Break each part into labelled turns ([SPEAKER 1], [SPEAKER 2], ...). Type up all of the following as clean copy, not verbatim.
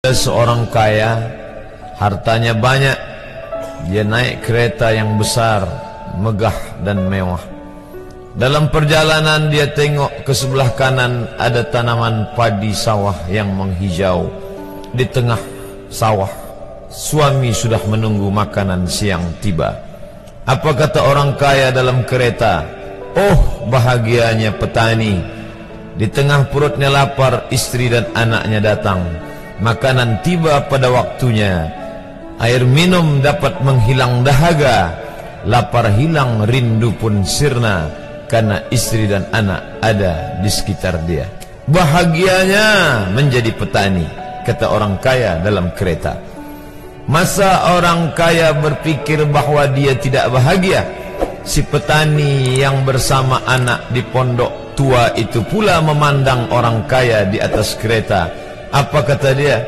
[SPEAKER 1] Ada seorang kaya, hartanya banyak, dia naik kereta yang besar, megah dan mewah. Dalam perjalanan dia tengok ke sebelah kanan ada tanaman padi sawah yang menghijau. Di tengah sawah, suami sudah menunggu makanan siang tiba. Apa kata orang kaya dalam kereta? Oh, bahagianya petani. Di tengah perutnya lapar, istri dan anaknya datang. Makanan tiba pada waktunya. Air minum dapat menghilang dahaga. Lapar hilang, rindu pun sirna, karena istri dan anak ada di sekitar dia. Bahagianya menjadi petani, kata orang kaya dalam kereta. Masa orang kaya berpikir bahwa dia tidak bahagia? Si petani yang bersama anak di pondok tua itu pula memandang orang kaya di atas kereta. Apa kata dia?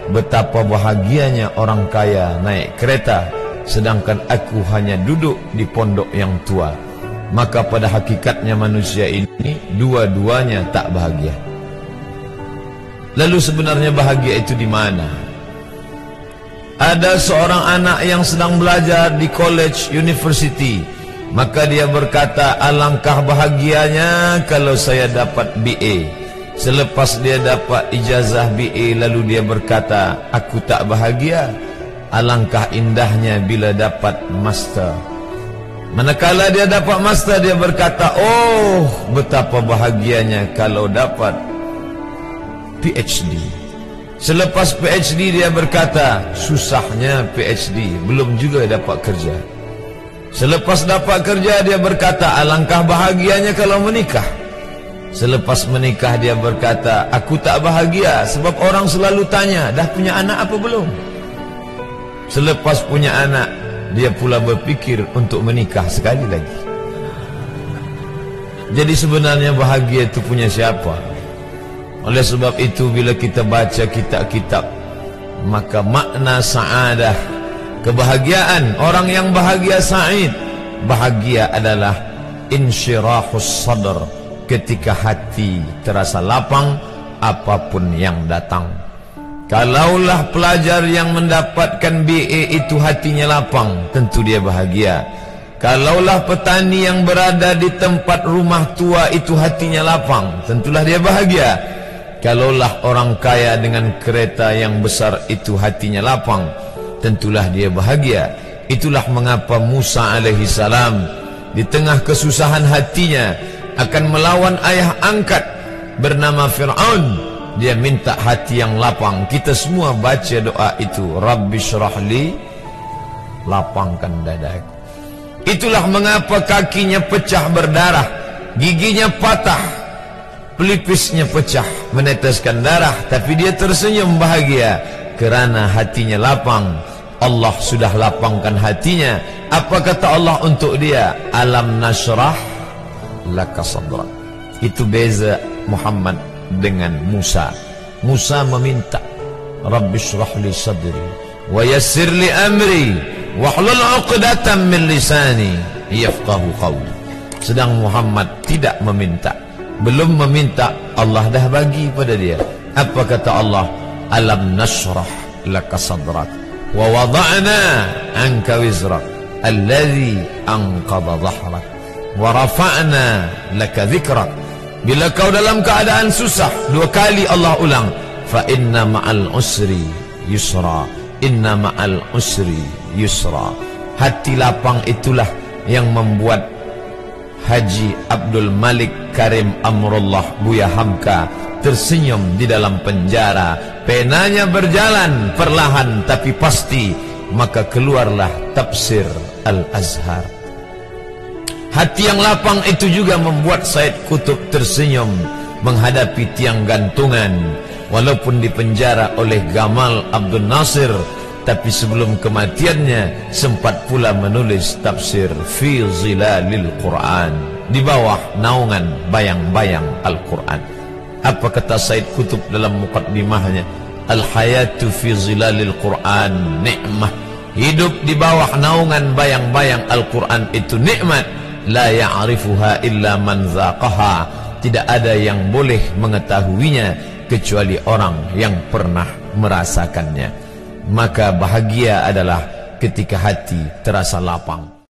[SPEAKER 1] Betapa bahagianya orang kaya naik kereta, sedangkan aku hanya duduk di pondok yang tua. Maka pada hakikatnya manusia ini dua-duanya tak bahagia. Lalu sebenarnya bahagia itu di mana? Ada seorang anak yang sedang belajar di college university. Maka dia berkata, alangkah bahagianya kalau saya dapat BA. Selepas dia dapat ijazah BA, lalu dia berkata, aku tak bahagia. Alangkah indahnya bila dapat master. Manakala dia dapat master, dia berkata, oh, betapa bahagianya kalau dapat PhD. Selepas PhD dia berkata, susahnya PhD, belum juga dapat kerja. Selepas dapat kerja dia berkata, alangkah bahagianya kalau menikah. Selepas menikah dia berkata, aku tak bahagia sebab orang selalu tanya, dah punya anak apa belum? Selepas punya anak, dia pula berpikir untuk menikah sekali lagi. Jadi sebenarnya bahagia itu punya siapa? Oleh sebab itu bila kita baca kitab-kitab, maka makna sa'adah, kebahagiaan, orang yang bahagia sa'id, bahagia adalah insyirahus sadr, ketika hati terasa lapang apapun yang datang. Kalaulah pelajar yang mendapatkan BA itu hatinya lapang, tentu dia bahagia. Kalaulah petani yang berada di tempat rumah tua itu hatinya lapang, tentulah dia bahagia. Kalaulah orang kaya dengan kereta yang besar itu hatinya lapang, tentulah dia bahagia. Itulah mengapa Musa alaihi salam di tengah kesusahan hatinya akan melawan ayah angkat bernama Fir'aun, dia minta hati yang lapang. Kita semua baca doa itu, Rabbi syrahli, lapangkan dadaku. Itulah mengapa kakinya pecah berdarah, giginya patah, pelipisnya pecah meneteskan darah, tapi dia tersenyum bahagia kerana hatinya lapang. Allah sudah lapangkan hatinya. Apa kata Allah untuk dia? Alam nashrah laka sadrak. Itu beza Muhammad dengan Musa. Musa meminta, Rabbi shrah li sadri wa yassir li amri wahlul 'uqdatam min lisani yafqahu qawli. Sedang Muhammad tidak meminta. Belum meminta, Allah dah bagi pada dia. Apa kata Allah? Alam nashrah laka sadrak wa wada'na anka wizrak alladhi anqadha dhahrak wa rafa'na laka dhikrak. Bila kau dalam keadaan susah, dua kali Allah ulang, fa inna ma'al usri yusra, inna ma'al usri yusra. Hati lapang itulah yang membuat Haji Abdul Malik Karim Amrullah Buya Hamka tersenyum di dalam penjara. Penanya berjalan perlahan tapi pasti, maka keluarlah tafsir Al-Azhar. Hati yang lapang itu juga membuat Said Qutb tersenyum menghadapi tiang gantungan. Walaupun dipenjara oleh Gamal Abdul Nasir, tapi sebelum kematiannya sempat pula menulis tafsir Fi Zilalil Quran, di bawah naungan bayang-bayang Al-Quran. Apa kata Said Qutb dalam muqaddimahnya? Al-hayatu fi zilalil Quran ni'mah. Hidup di bawah naungan bayang-bayang Al-Quran itu nikmat. La ya'rifuha illa man zaqaha. Tidak ada yang boleh mengetahuinya kecuali orang yang pernah merasakannya. Maka bahagia adalah ketika hati terasa lapang.